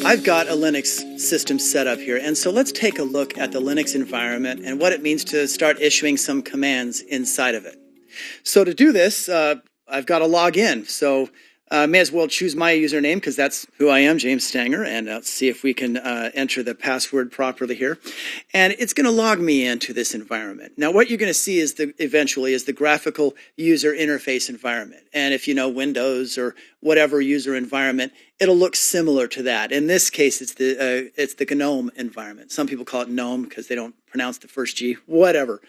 I've got a Linux system set up here, and so let's take a look at the Linux environment and what it means to start issuing some commands inside of it. So to do this, I've got to log in. So may as well choose my username because that's who I am, James Stanger, and let's see if we can enter the password properly here. And it's going to log me into this environment. Now, what you're going to see is eventually is the graphical user interface environment. And if you know Windows or whatever user environment, it'll look similar to that. In this case, it's the GNOME environment. Some people call it GNOME because they don't pronounce the first G, whatever.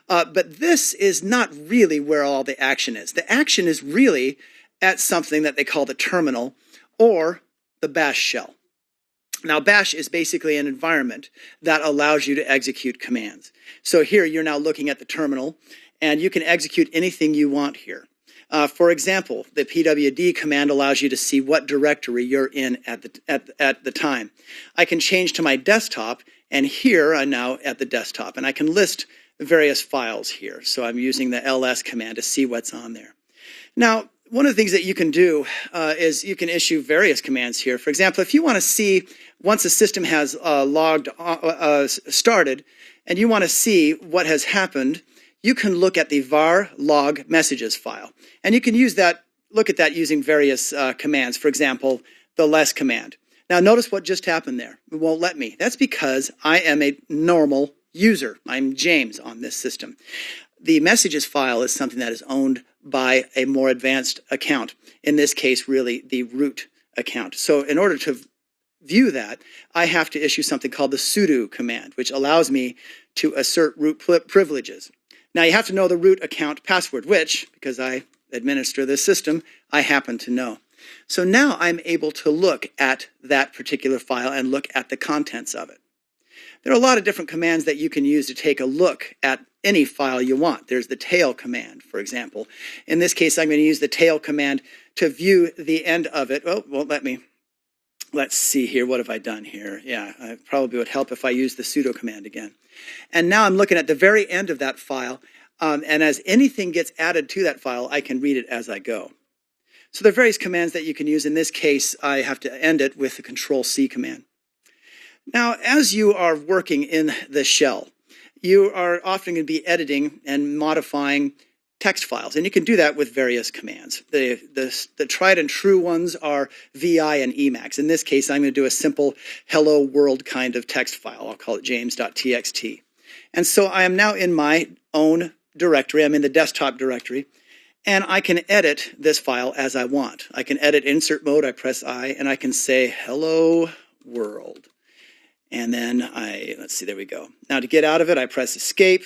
But this is not really where all the action is. The action is really at something that they call the terminal or the bash shell. Now, bash is basically an environment that allows you to execute commands. So here you're now looking at the terminal, and you can execute anything you want here. For example, the pwd command allows you to see what directory you're in at the time. I can change to my desktop, and here I'm now at the desktop, and I can list various files here. So I'm using the ls command to see what's on there. Now, one of the things that you can do is you can issue various commands here. For example, if you want to see, once the system has started, and you want to see what has happened, you can look at the var log messages file. And you can use that, look at that using various commands. For example, the ls command. Now notice what just happened there. It won't let me. That's because I am a normal user. I'm James on this system. The messages file is something that is owned by a more advanced account. In this case, really the root account. So in order to view that, I have to issue something called the sudo command, which allows me to assert root privileges. Now you have to know the root account password, which, because I administer this system, I happen to know. So now I'm able to look at that particular file and look at the contents of it. There are a lot of different commands that you can use to take a look at any file you want. There's the tail command, for example. In this case, I'm going to use the tail command to view the end of it. Oh, well, let's see here. What have I done here? Yeah, it probably would help if I use the sudo command again. And now I'm looking at the very end of that file. And as anything gets added to that file, I can read it as I go. So there are various commands that you can use. In this case, I have to end it with the Control-C command. Now, as you are working in the shell, you are often going to be editing and modifying text files, and you can do that with various commands. The tried and true ones are VI and Emacs. In this case, I'm going to do a simple hello world kind of text file. I'll call it james.txt. And so I am now in my own directory. I'm in the desktop directory, and I can edit this file as I want. I can edit insert mode. I press I, and I can say hello world. And then let's see, there we go. Now to get out of it, I press escape.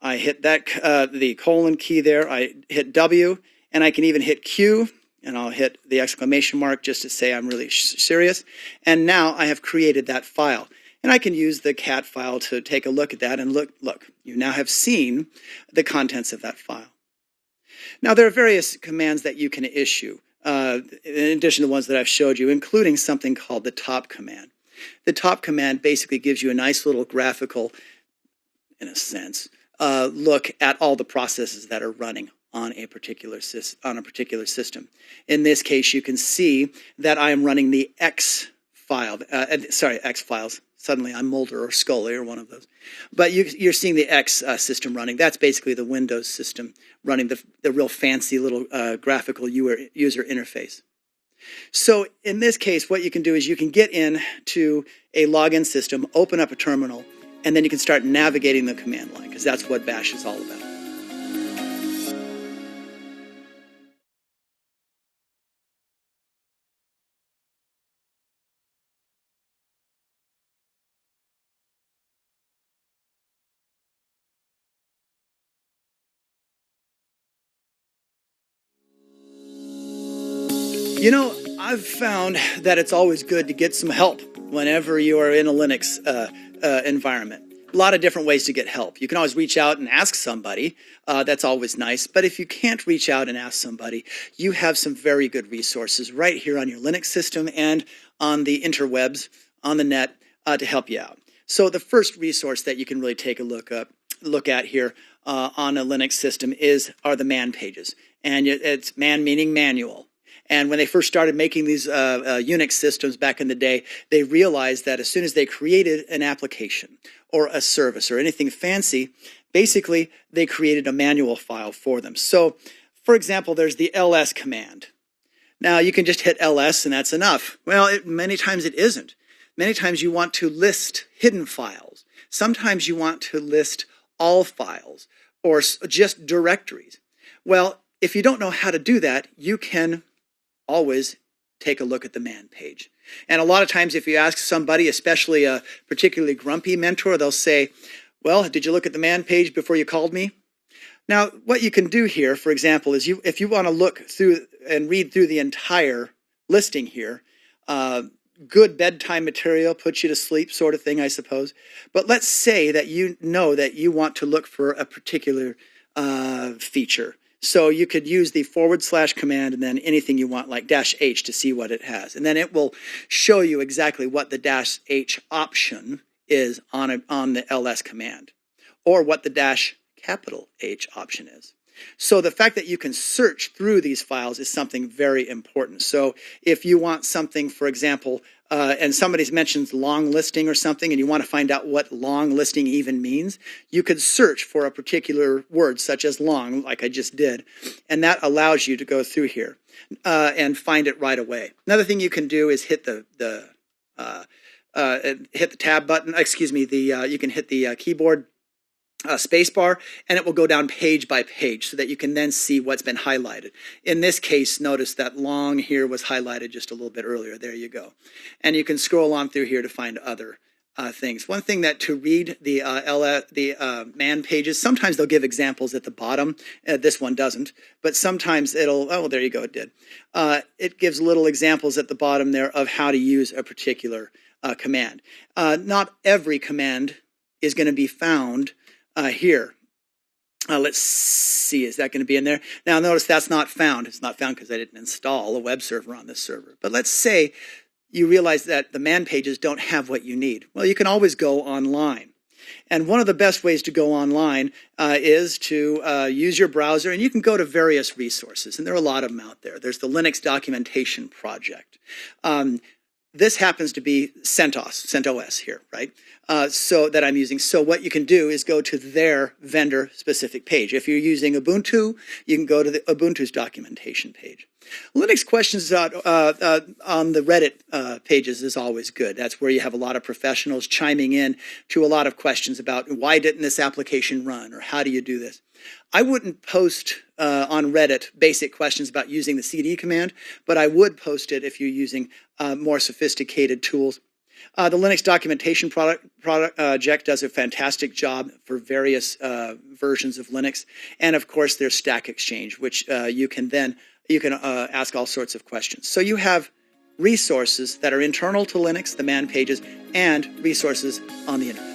I hit that, the colon key there. I hit W, and I can even hit Q, and I'll hit the exclamation mark just to say I'm really serious. And now I have created that file. And I can use the cat file to take a look at that, and look, you now have seen the contents of that file. Now there are various commands that you can issue, in addition to the ones that I've showed you, including something called the top command. The top command basically gives you a nice little graphical, in a sense, look at all the processes that are running on a particular system. In this case, you can see that I am running the X file. X files. Suddenly, I'm Mulder or Scully or one of those. But you're seeing the X system running. That's basically the Windows system running the real fancy little graphical user interface. So in this case, what you can do is you can get into a login system, open up a terminal, and then you can start navigating the command line, because that's what bash is all about. You know, I've found that it's always good to get some help whenever you are in a Linux environment. A lot of different ways to get help. You can always reach out and ask somebody. That's always nice. But if you can't reach out and ask somebody, you have some very good resources right here on your Linux system and on the interwebs, on the net, to help you out. So the first resource that you can really take a look at here on a Linux system are the man pages. And it's man meaning manual. And when they first started making these Unix systems back in the day, they realized that as soon as they created an application or a service or anything fancy, basically they created a manual file for them. So, for example, there's the ls command. Now, you can just hit ls and that's enough. Well, many times it isn't. Many times you want to list hidden files. Sometimes you want to list all files or just directories. Well, if you don't know how to do that, you can always take a look at the man page. And a lot of times if you ask somebody, especially a particularly grumpy mentor, they'll say, well, did you look at the man page before you called me? Now, what you can do here, for example, is if you want to look through and read through the entire listing here, good bedtime material, puts you to sleep sort of thing, I suppose. But let's say that you know that you want to look for a particular feature. So you could use the // command and then anything you want, like -h, to see what it has. And then it will show you exactly what the -h option is on the ls command, or what the $H option is. So the fact that you can search through these files is something very important. So if you want something, for example, and somebody's mentioned long listing or something, and you want to find out what long listing even means, you could search for a particular word, such as long, like I just did, and that allows you to go through here and find it right away. Another thing you can do is hit the tab button. Excuse me. You can hit the keyboard space bar, and it will go down page by page so that you can then see what's been highlighted. In this case, notice that long here was highlighted just a little bit earlier. There you go. And you can scroll on through here to find other things. One thing that to read the man pages, sometimes they'll give examples at the bottom. This one doesn't, but sometimes it'll, oh, there you go, it did. It gives little examples at the bottom there of how to use a particular command. Not every command is going to be found here. Let's see, is that going to be in there? Now notice that's not found. It's not found because I didn't install a web server on this server. But let's say you realize that the man pages don't have what you need. Well, you can always go online. And one of the best ways to go online is to use your browser, and you can go to various resources, and there are a lot of them out there. There's the Linux Documentation Project. This happens to be CentOS here, right? So that I'm using. So what you can do is go to their vendor specific page. If you're using Ubuntu, you can go to the Ubuntu's documentation page. Linux questions on the Reddit pages is always good. That's where you have a lot of professionals chiming in to a lot of questions about why didn't this application run, or how do you do this? I wouldn't post on Reddit basic questions about using the CD command, but I would post it if you're using more sophisticated tools. The Linux Documentation Project does a fantastic job for various versions of Linux. And of course, there's Stack Exchange, which you can ask all sorts of questions. So you have resources that are internal to Linux, the man pages, and resources on the internet.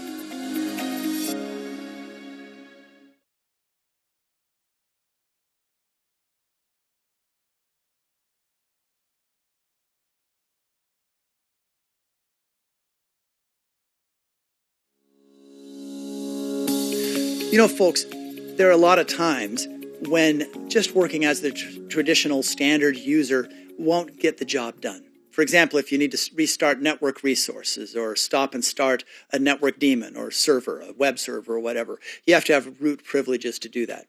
You know, folks, there are a lot of times when just working as the traditional standard user won't get the job done. For example, if you need to restart network resources or stop and start a network daemon or server, a web server or whatever, you have to have root privileges to do that.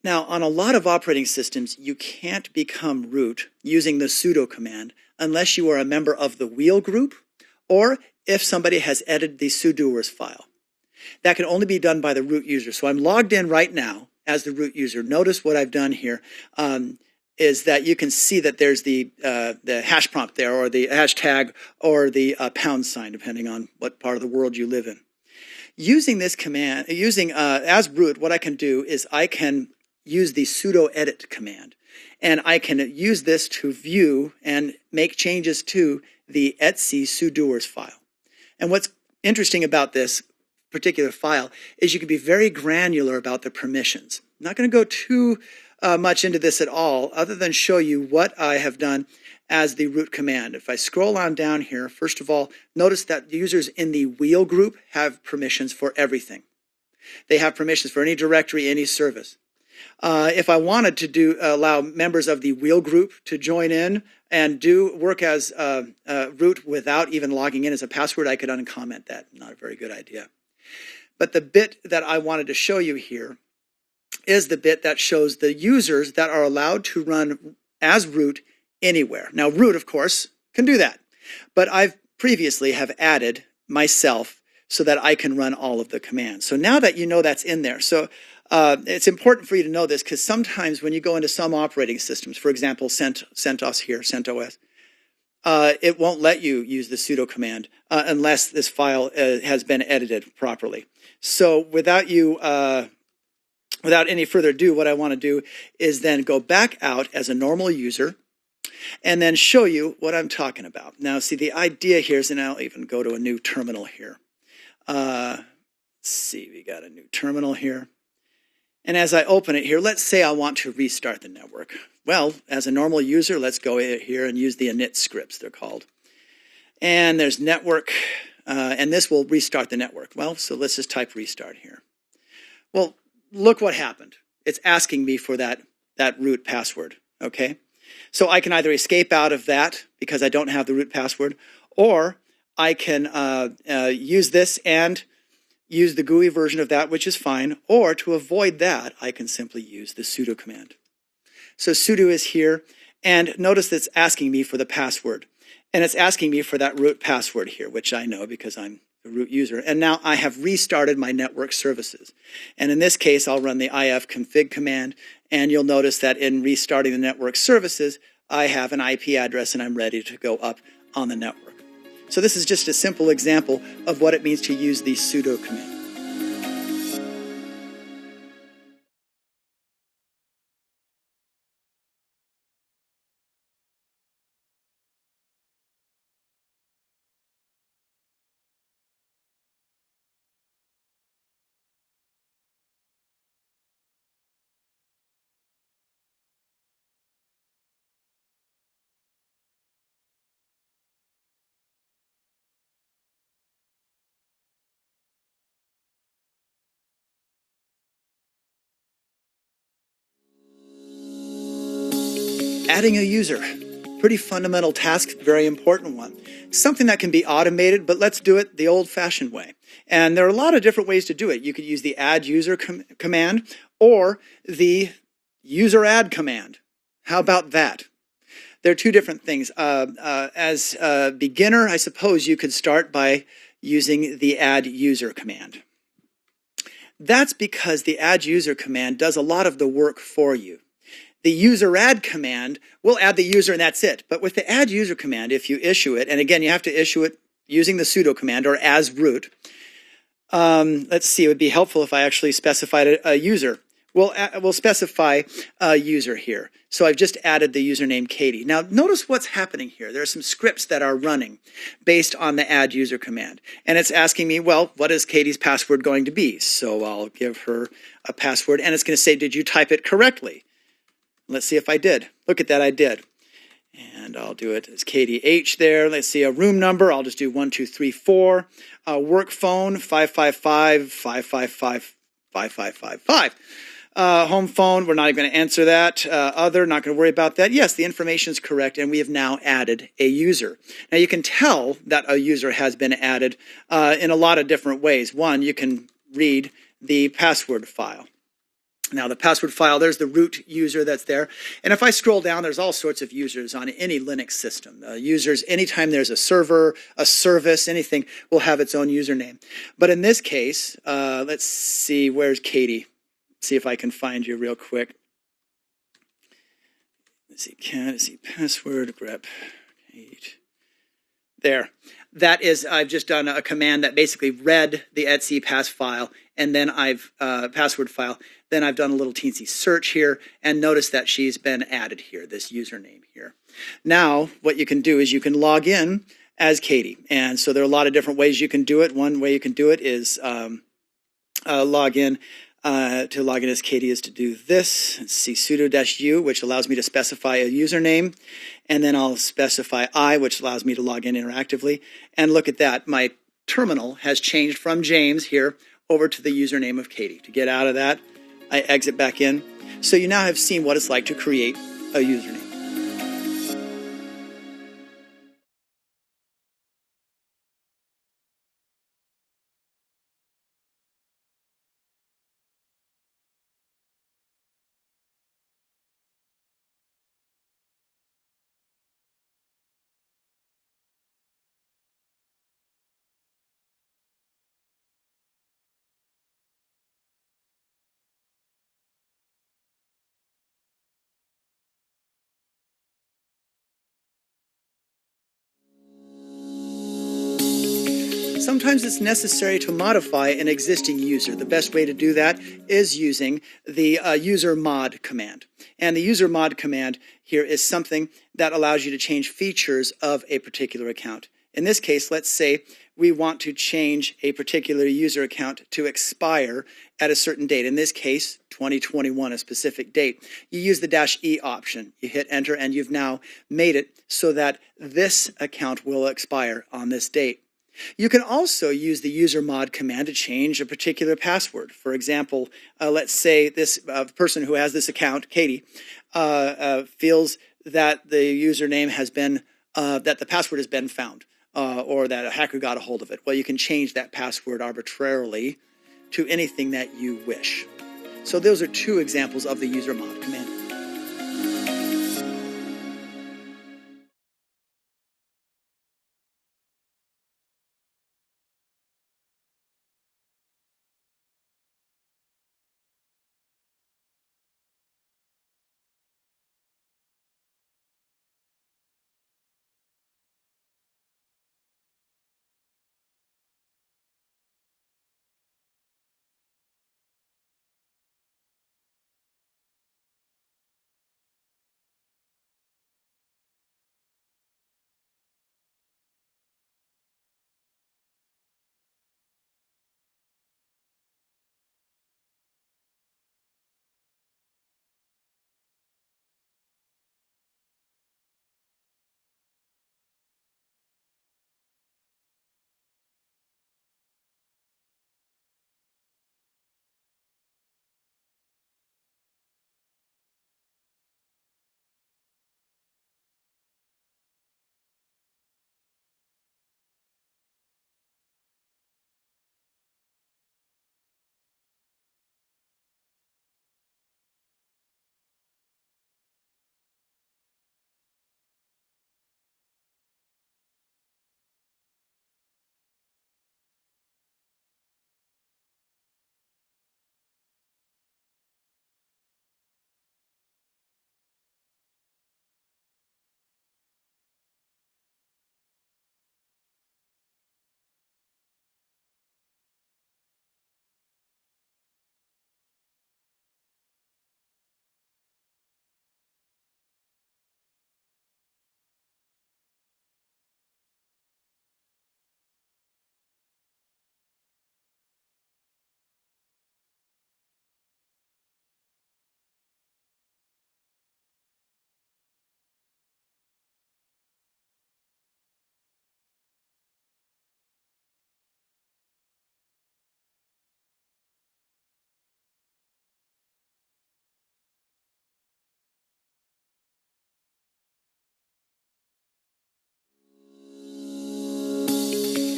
Now, on a lot of operating systems, you can't become root using the sudo command unless you are a member of the wheel group or if somebody has edited the sudoers file. That can only be done by the root user. So I'm logged in right now as the root user. Notice what I've done here is that you can see that there's the hash prompt there, or the hashtag, or the pound sign, depending on what part of the world you live in. Using this command, as root, what I can do is I can use the sudo edit command, and I can use this to view and make changes to the etc sudoers file. And what's interesting about this particular file is you can be very granular about the permissions. I'm not going to go too much into this at all, other than show you what I have done as the root command. If I scroll on down here, first of all, notice that users in the wheel group have permissions for everything. They have permissions for any directory, any service. If I wanted to allow members of the wheel group to join in and do work as root without even logging in as a password, I could uncomment that. Not a very good idea. But the bit that I wanted to show you here is the bit that shows the users that are allowed to run as root anywhere. Now, root, of course, can do that. But I've previously have added myself so that I can run all of the commands. So now that you know that's in there, so it's important for you to know this because sometimes when you go into some operating systems, for example, CentOS here, CentOS, it won't let you use the sudo command unless this file has been edited properly. So without any further ado, what I want to do is then go back out as a normal user and then show you what I'm talking about. Now, see, the idea here is, and I'll even go to a new terminal here. Let's see, we got a new terminal here. And as I open it here, let's say I want to restart the network. Well, as a normal user, let's go here and use the init scripts, they're called. And there's network, and this will restart the network. Well, so let's just type restart here. Well, look what happened. It's asking me for that root password, okay? So I can either escape out of that because I don't have the root password, or I can use this and use the GUI version of that, which is fine, or to avoid that, I can simply use the sudo command. So sudo is here, and notice that it's asking me for the password, and it's asking me for that root password here, which I know because I'm the root user, and now I have restarted my network services. And in this case, I'll run the ifconfig command, and you'll notice that in restarting the network services, I have an IP address and I'm ready to go up on the network. So this is just a simple example of what it means to use the sudo command. Adding a user, pretty fundamental task, very important one. Something that can be automated, but let's do it the old-fashioned way. And there are a lot of different ways to do it. You could use the add user command or the user add command. How about that? There are two different things. As a beginner, I suppose you could start by using the add user command. That's because the add user command does a lot of the work for you. The user add command will add the user and that's it. But with the add user command, if you issue it, and again, you have to issue it using the sudo command or as root. Let's see, it would be helpful if I actually specified a user. We'll specify a user here. So I've just added the username Katie. Now notice what's happening here. There are some scripts that are running based on the add user command. And it's asking me, well, what is Katie's password going to be? So I'll give her a password and it's going to say, did you type it correctly? Let's see if I did. Look at that, I did. And I'll do it as Katie H there. Let's see, a room number. I'll just do 1234. Work phone, 555-555-5555. Home phone, we're not even going to answer that. Other, not going to worry about that. Yes, the information is correct, and we have now added a user. Now, you can tell that a user has been added in a lot of different ways. One, you can read the password file. Now, the password file, there's the root user that's there. And if I scroll down, there's all sorts of users on any Linux system. Users, anytime there's a server, a service, anything, will have its own username. But in this case, let's see, where's Katie? See if I can find you real quick. Let's see, password, grep, Kate. There. That is, I've just done a command that basically read the etc pass file, and then password file. Then I've done a little teensy search here, and notice that she's been added here, this username here. Now, what you can do is you can log in as Katie, and so there are a lot of different ways you can do it. One way you can do it is log in. To log in as Katie is to do this. Let's see, sudo-u, which allows me to specify a username, and then I'll specify I, which allows me to log in interactively. And look at that, my terminal has changed from James here over to the username of Katie. To get out of that, I exit back in. So you now have seen what it's like to create a username. Sometimes it's necessary to modify an existing user. The best way to do that is using the user mod command. And the user mod command here is something that allows you to change features of a particular account. In this case, let's say we want to change a particular user account to expire at a certain date. In this case, 2021, a specific date. You use the -E option. You hit enter and you've now made it so that this account will expire on this date. You can also use the user mod command to change a particular password. For example, let's say this person who has this account, Katie, feels that the username has been, that the password has been found, or that a hacker got a hold of it. Well, you can change that password arbitrarily to anything that you wish. So those are two examples of the user mod command.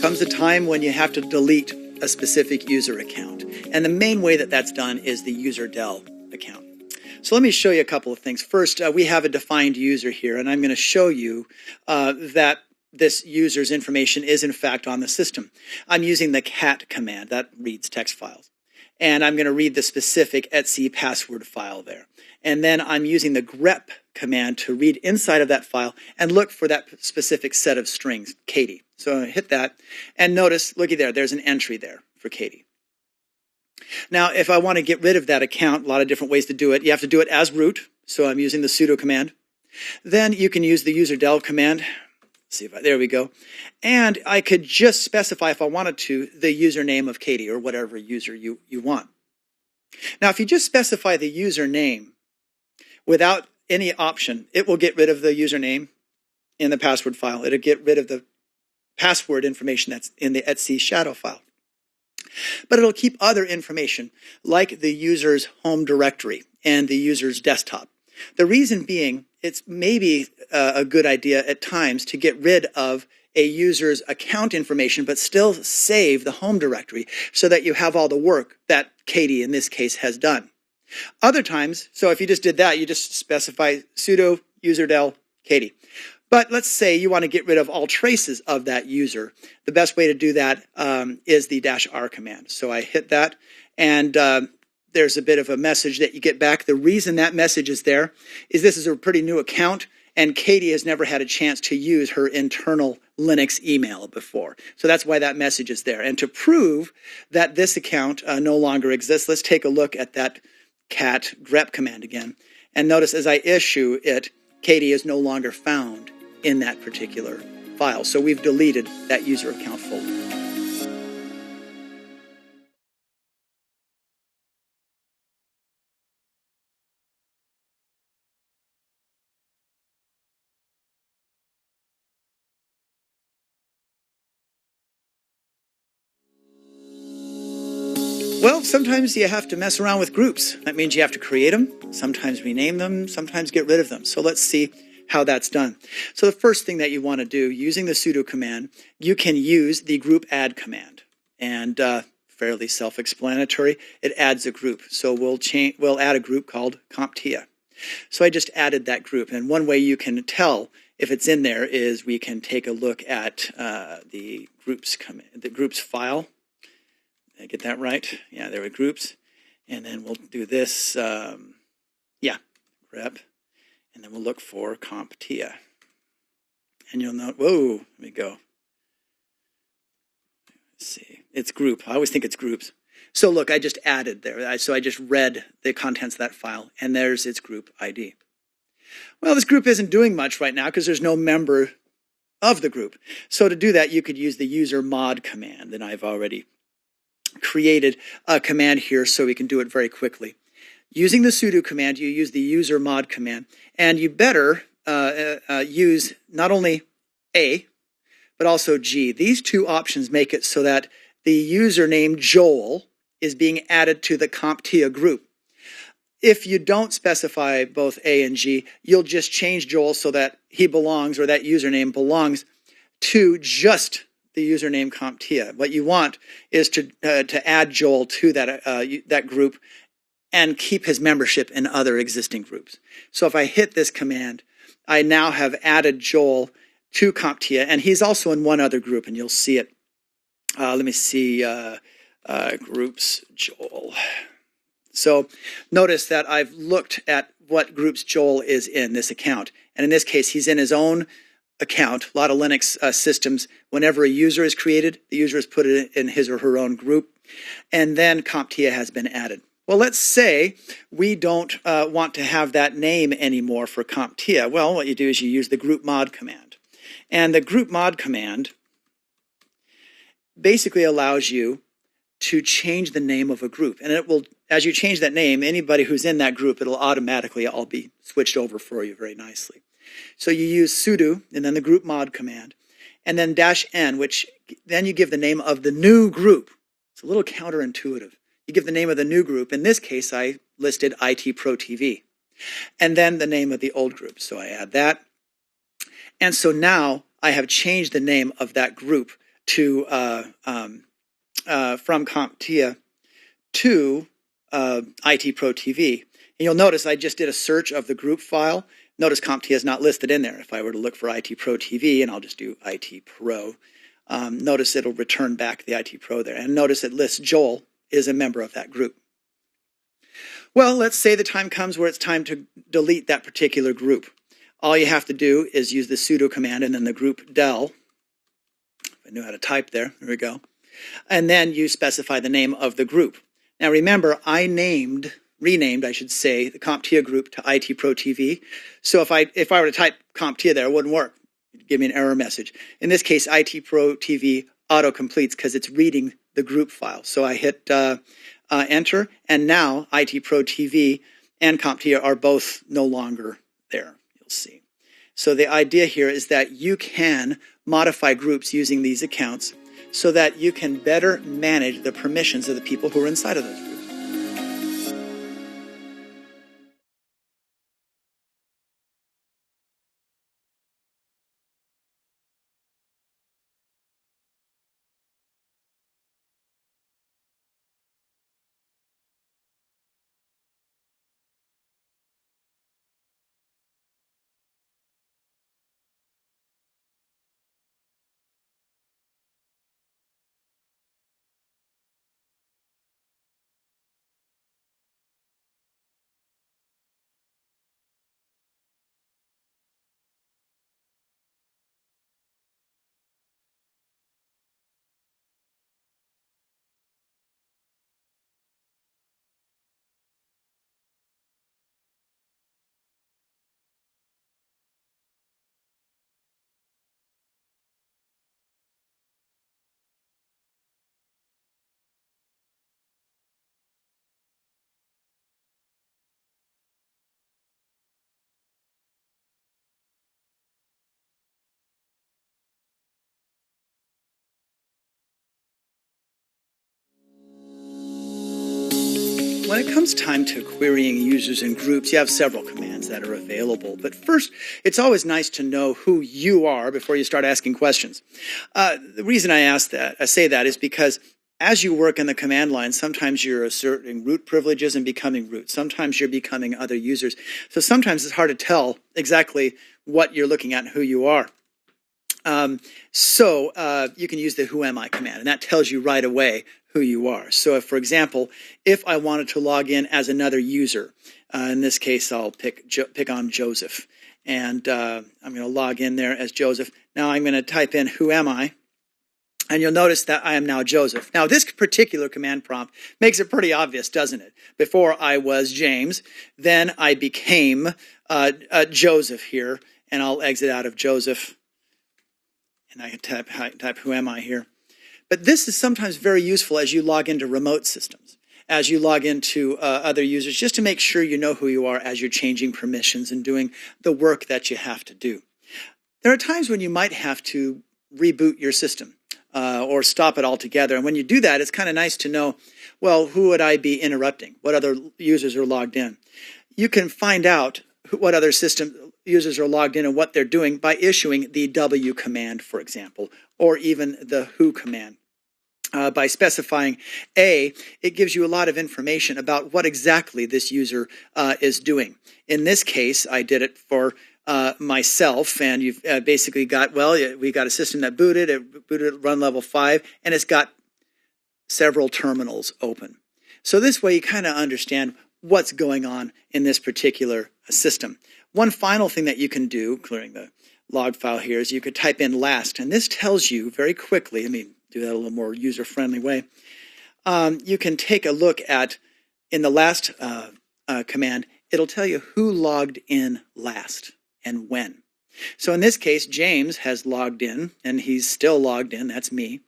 Comes a time when you have to delete a specific user account. And the main way that that's done is the user del account. So let me show you a couple of things. First, we have a defined user here, and I'm going to show you that this user's information is in fact on the system. I'm using the cat command that reads text files. And I'm going to read the specific etc password file there. And then I'm using the grep command to read inside of that file and look for that specific set of strings, Katie. So I hit that, and notice, looky there, there's an entry there for Katie. Now, if I want to get rid of that account, a lot of different ways to do it. You have to do it as root, so I'm using the sudo command. Then you can use the user del command. See if there we go. And I could just specify, if I wanted to, the username of Katie or whatever user you want. Now, if you just specify the username without any option, it will get rid of the username in the password file. It'll get rid of the password information that's in the etc shadow file. But it'll keep other information like the user's home directory and the user's desktop. The reason being, it's maybe a good idea at times to get rid of a user's account information, but still save the home directory so that you have all the work that Katie, in this case, has done. Other times, so if you just did that, you just specify sudo userdel Katie. But let's say you want to get rid of all traces of that user. The best way to do that is the -r command. So I hit that, and there's a bit of a message that you get back. The reason that message is there is this is a pretty new account, and Katie has never had a chance to use her internal Linux email before. So that's why that message is there. And to prove that this account no longer exists, let's take a look at that cat grep command again. And notice as I issue it, Katie is no longer found in that particular file. So we've deleted that user account folder. Well, sometimes you have to mess around with groups. That means you have to create them, sometimes rename them, sometimes get rid of them. So let's see how that's done. So the first thing that you want to do, using the sudo command, you can use the group add command. And fairly self-explanatory, it adds a group. So we'll add a group called CompTIA. So I just added that group. And one way you can tell if it's in there is we can take a look at the groups file. Did I get that right? Yeah, there were groups. And then we'll do this, grep. And then we'll look for CompTIA. And you'll note, whoa, let me go. Let's see, it's group. I always think it's groups. So look, I just added there. So I just read the contents of that file, and there's its group ID. Well, this group isn't doing much right now because there's no member of the group. So to do that, you could use the user mod command, and I've already created a command here so we can do it very quickly. Using the sudo command, you use the user mod command, and you better use not only A, but also G. These two options make it so that the username Joel is being added to the CompTIA group. If you don't specify both A and G, you'll just change Joel so that he belongs, or that username belongs, to just the username CompTIA. What you want is to add Joel to that group and keep his membership in other existing groups. So if I hit this command, I now have added Joel to CompTIA, and he's also in one other group, and you'll see it. Let me see, groups Joel. So notice that I've looked at what groups Joel is in this account. And in this case, he's in his own account. A lot of Linux systems, whenever a user is created, the user is put in his or her own group, and then CompTIA has been added. Well, let's say we don't want to have that name anymore for CompTIA. Well, what you do is you use the group mod command. And the group mod command basically allows you to change the name of a group. And it will, as you change that name, anybody who's in that group, it'll automatically all be switched over for you very nicely. So you use sudo and then the group mod command, and then -n, which then you give the name of the new group. It's a little counterintuitive. You give the name of the new group. In this case, I listed IT Pro TV. And then the name of the old group. So I add that. And so now I have changed the name of that group to from CompTIA to IT Pro TV. And you'll notice I just did a search of the group file. Notice CompTIA is not listed in there. If I were to look for IT Pro TV, and I'll just do IT Pro, notice it'll return back the IT Pro there. And notice it lists Joel is a member of that group. Well, let's say the time comes where it's time to delete that particular group. All you have to do is use the sudo command and then the group del. If I knew how to type there, there we go. And then you specify the name of the group. Now remember, I renamed, I should say, the CompTIA group to IT Pro TV. So if I were to type CompTIA there, it wouldn't work. It'd give me an error message. In this case, IT Pro TV auto-completes because it's reading the group file. So I hit enter, and now IT Pro TV and CompTIA are both no longer there, you'll see. So the idea here is that you can modify groups using these accounts so that you can better manage the permissions of the people who are inside of those groups. When it comes time to querying users and groups, you have several commands that are available. But first, it's always nice to know who you are before you start asking questions. The reason I say that is because as you work in the command line, sometimes you're asserting root privileges and becoming root. Sometimes you're becoming other users. So sometimes it's hard to tell exactly what you're looking at and who you are. You can use the who am I command, and that tells you right away who you are. So if, for example, if I wanted to log in as another user, in this case, I'll pick on Joseph, and I'm going to log in there as Joseph. Now I'm going to type in who am I, and you'll notice that I am now Joseph. Now this particular command prompt makes it pretty obvious, doesn't it? Before I was James, then I became Joseph here, and I'll exit out of Joseph, and I can type who am I here. But this is sometimes very useful as you log into remote systems, as you log into other users, just to make sure you know who you are as you're changing permissions and doing the work that you have to do. There are times when you might have to reboot your system or stop it altogether. And when you do that, it's kind of nice to know, well, who would I be interrupting? What other users are logged in? You can find out what other system users are logged in and what they're doing by issuing the W command, for example, or even the who command. By specifying A, it gives you a lot of information about what exactly this user is doing. In this case, I did it for myself, and you've basically got, well, we got a system that booted, it booted at run level 5, and it's got several terminals open. So this way you kind of understand what's going on in this particular system. One final thing that you can do, clearing the log file here, is you could type in last, and this tells you very quickly, do that a little more user-friendly way. You can take a look at, in the last command, it'll tell you who logged in last and when. So in this case, James has logged in, and he's still logged in, that's me.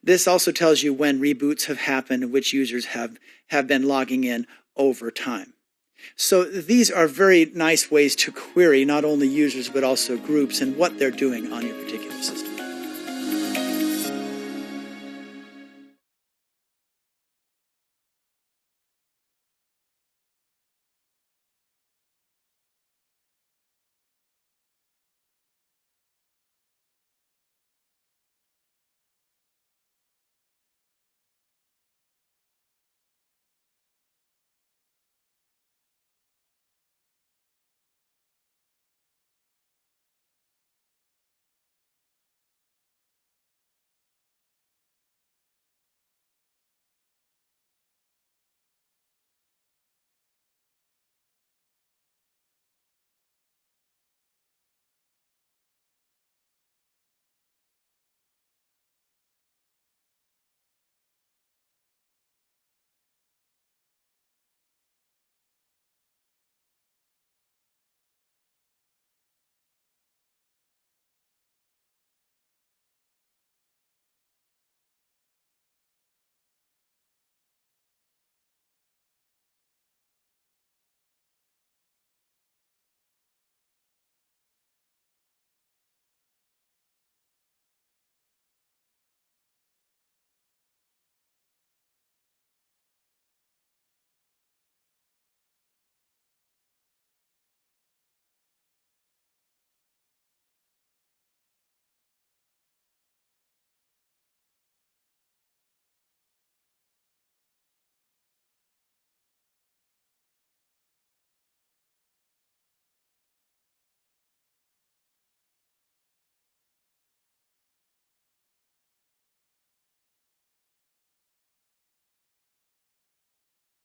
This also tells you when reboots have happened and which users have been logging in over time. So these are very nice ways to query not only users but also groups and what they're doing on your particular system.